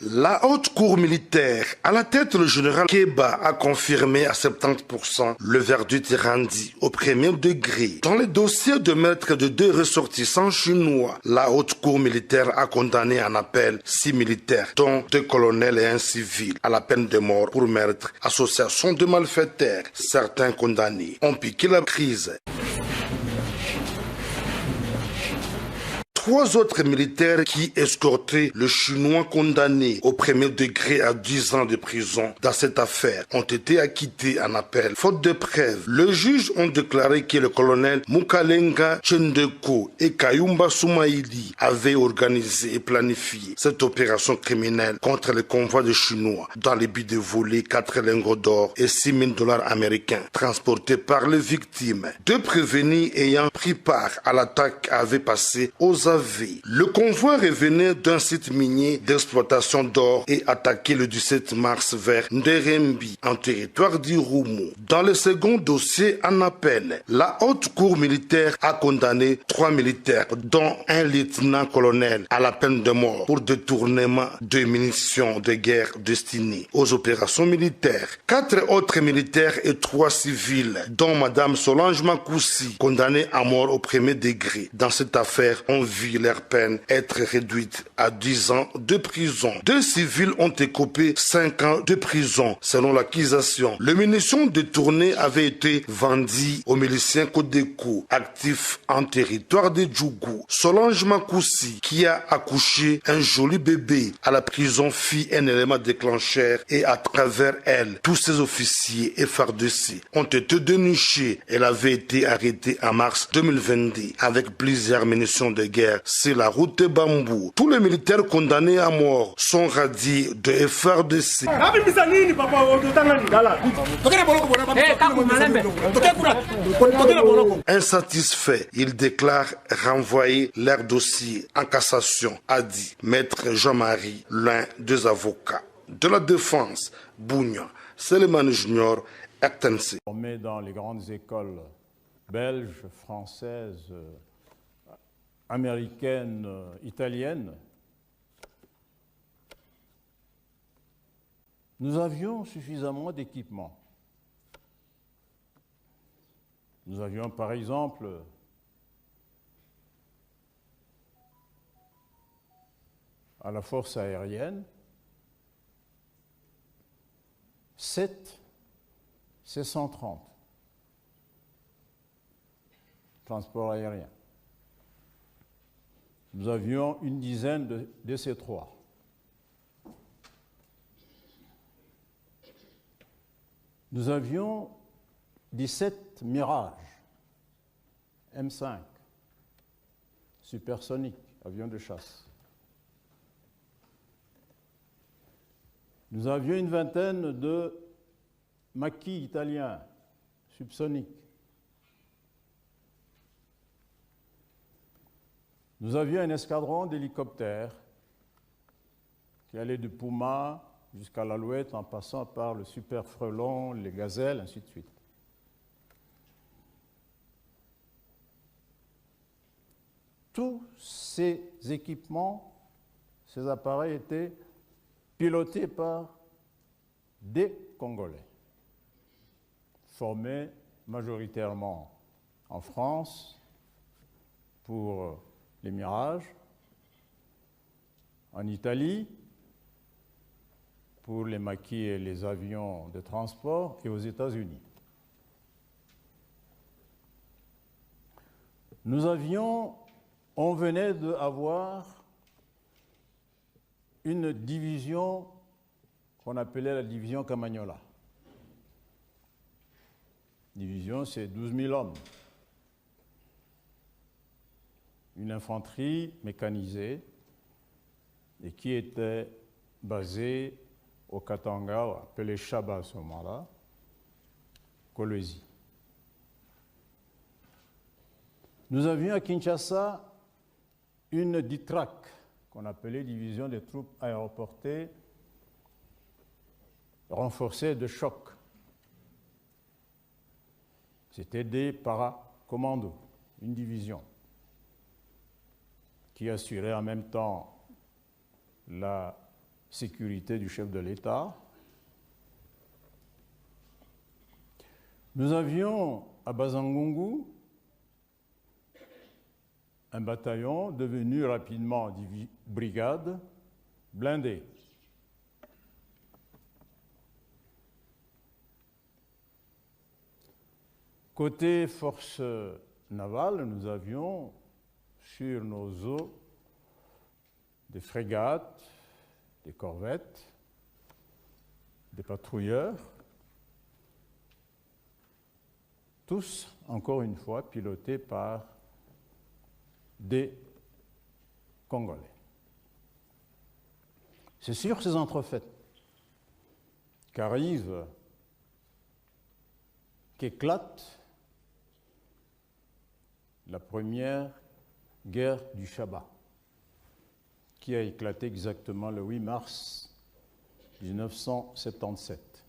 La haute cour militaire, à la tête le général Keba, a confirmé à 70% le verdict rendu au premier degré. Dans les dossiers de meurtre de 2 ressortissants chinois, la haute cour militaire a condamné en appel 6 militaires, dont 2 colonels et un civil, à la peine de mort pour meurtre, association de malfaiteurs. Certains condamnés ont piqué la crise. 3 autres militaires qui escortaient le Chinois condamné au premier degré à 10 ans de prison dans cette affaire ont été acquittés en appel. Faute de preuves, les juges ont déclaré que le colonel Mukalenga Chendeko et Kayumba Soumaïli avaient organisé et planifié cette opération criminelle contre le convoi de Chinois dans le but de voler 4 lingots d'or et 6 000 $ américains transportés par les victimes. 2 prévenus ayant pris part à l'attaque avaient passé aux avis. Le convoi revenait d'un site minier d'exploitation d'or et attaqué le 17 mars vers Nderembi, en territoire d'Irumu. Dans le second dossier en appel, la haute cour militaire a condamné 3 militaires, dont un lieutenant-colonel, à la peine de mort pour détournement de munitions de guerre destinées aux opérations militaires. 4 autres militaires et 3 civils, dont Madame Solange Makoussi, condamnés à mort au premier degré. Dans cette affaire, on vit leur peine être réduite à 10 ans de prison. 2 civils ont écopé 5 ans de prison, selon l'accusation. Les munitions détournées avaient été vendues aux miliciens Kodeko, actifs en territoire de Djougou. Solange Makoussi, qui a accouché un joli bébé à la prison, fit un élément déclencheur et à travers elle, tous ses officiers FARDC ont été dénichés. Elle avait été arrêtée en mars 2022 avec plusieurs munitions de guerre sur la route de Bambou. Tous les militaires condamnés à mort sont radiés de FARDC. Insatisfait, ils déclarent renvoyer leur dossier en cassation, a dit Maître Jean-Marie, l'un des avocats de la défense. Bougna, Seleman Junior, RTNC. On met dans les grandes écoles belges, françaises, américaines, italiennes. Nous avions suffisamment d'équipements. Nous avions par exemple à la force aérienne 7 C-130, transport aérien. Nous avions une dizaine de DC-3. Nous avions 17 Mirage M5, supersoniques, avions de chasse. Nous avions une vingtaine de maquis italiens, subsoniques. Nous avions un escadron d'hélicoptères qui allait de Puma jusqu'à l'Alouette en passant par le Super Frelon, les Gazelles, ainsi de suite. Tous ces équipements, ces appareils étaient pilotés par des Congolais, formés majoritairement en France pour les Mirages, en Italie pour les maquis et les avions de transport et aux États-Unis. On venait d'avoir une division qu'on appelait la division Camagnola. Division, c'est 12 000 hommes. Une infanterie mécanisée et qui était basée au Katanga, appelé Chaba à ce moment-là, Kolwezi. Nous avions à Kinshasa une DITRAC, qu'on appelait Division des troupes aéroportées renforcées de choc. C'était des paracommandos, une division qui assurait en même temps la sécurité du chef de l'État. Nous avions à Bazangungu un bataillon devenu rapidement brigade blindée. Côté forces navales, nous avions sur nos eaux des frégates, des corvettes, des patrouilleurs, tous, encore une fois, pilotés par des Congolais. C'est sur ces entrefaites qu'éclate la première guerre du Chaba, qui a éclaté exactement le 8 mars 1977.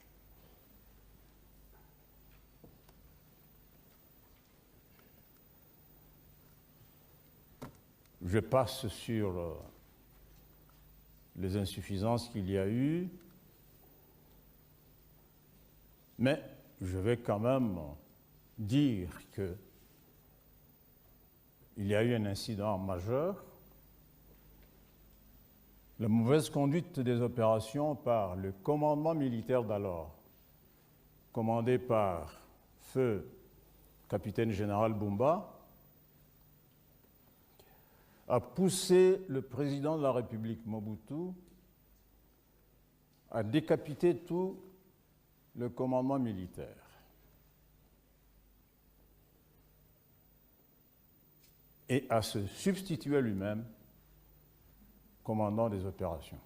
Je passe sur les insuffisances qu'il y a eu, mais je vais quand même dire qu'il y a eu un incident majeur. La mauvaise conduite des opérations par le commandement militaire d'alors, commandé par feu capitaine général Bumba, a poussé le président de la République Mobutu à décapiter tout le commandement militaire. Et à se substituer lui-même commandant des opérations.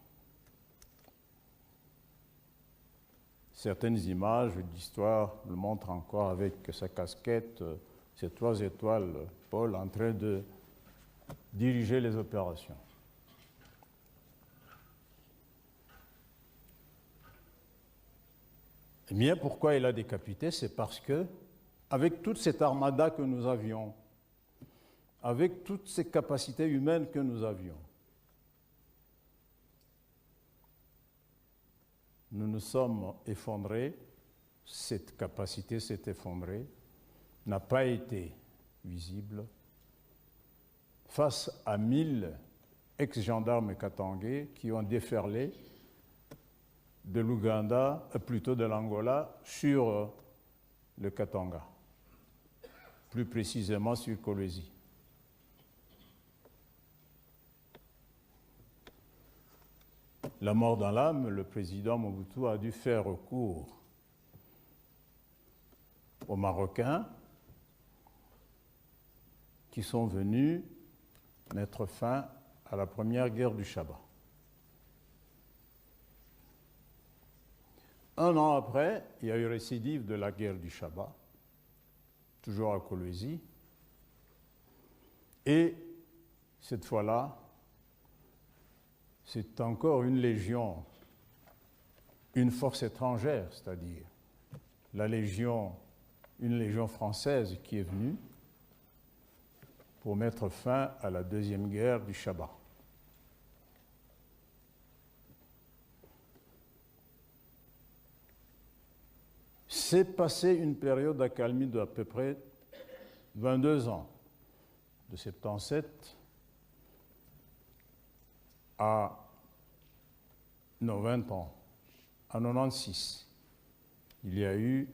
Certaines images d'histoire le montrent encore avec sa casquette, ses 3 étoiles, Paul, en train de diriger les opérations. Eh bien, pourquoi il a décapité? C'est parce que, avec toute cette armada que nous avions, avec toutes ces capacités humaines que nous avions, nous nous sommes effondrés, cette capacité s'est effondrée, n'a pas été visible, face à 1000 ex-gendarmes katangais qui ont déferlé de l'Ouganda, plutôt de l'Angola, sur le Katanga, plus précisément sur Kolwezi. La mort dans l'âme, le président Mobutu a dû faire recours aux Marocains qui sont venus mettre fin à la première guerre du Chaba. Un an après, il y a eu récidive de la guerre du Chaba, toujours à Kolwezi, et cette fois-là, c'est encore une légion, une force étrangère, c'est-à-dire une légion française qui est venue pour mettre fin à la deuxième guerre du Chaba. C'est passé une période d'accalmie d'à peu près 22 ans, de 77 à 20 ans, à 96. Il n'y a eu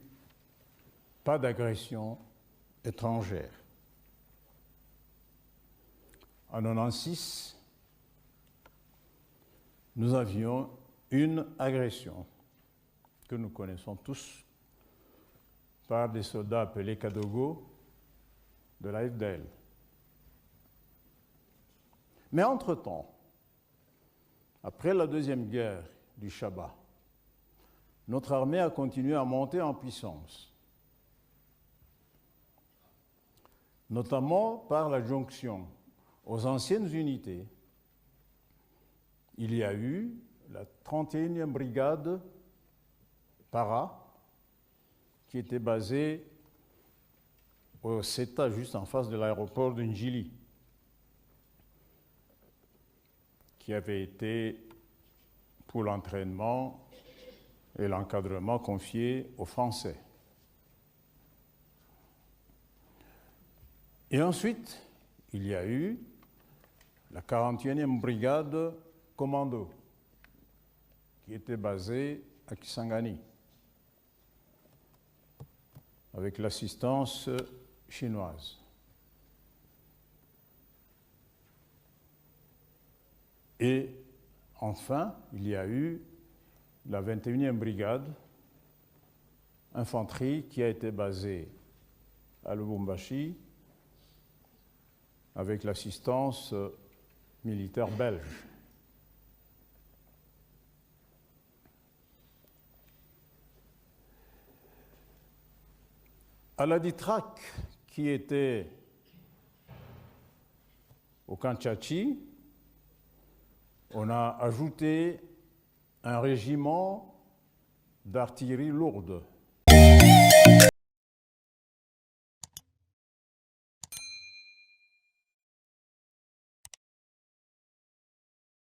pas d'agression étrangère. En 96, nous avions une agression que nous connaissons tous par des soldats appelés Kadogo de la FDL. Mais entre-temps, après la deuxième guerre du Chaba, notre armée a continué à monter en puissance, notamment par la jonction aux anciennes unités. Il y a eu la 31e brigade Para, qui était basée au CETA, juste en face de l'aéroport de Njili, qui avait été pour l'entraînement et l'encadrement confiés aux Français. Et ensuite, il y a eu la 41e brigade commando, qui était basée à Kisangani, avec l'assistance chinoise. Et enfin, il y a eu la 21e brigade infanterie qui a été basée à Lubumbashi avec l'assistance militaire belge. À la Ditrac, qui était au Kanchachi, on a ajouté un régiment d'artillerie lourde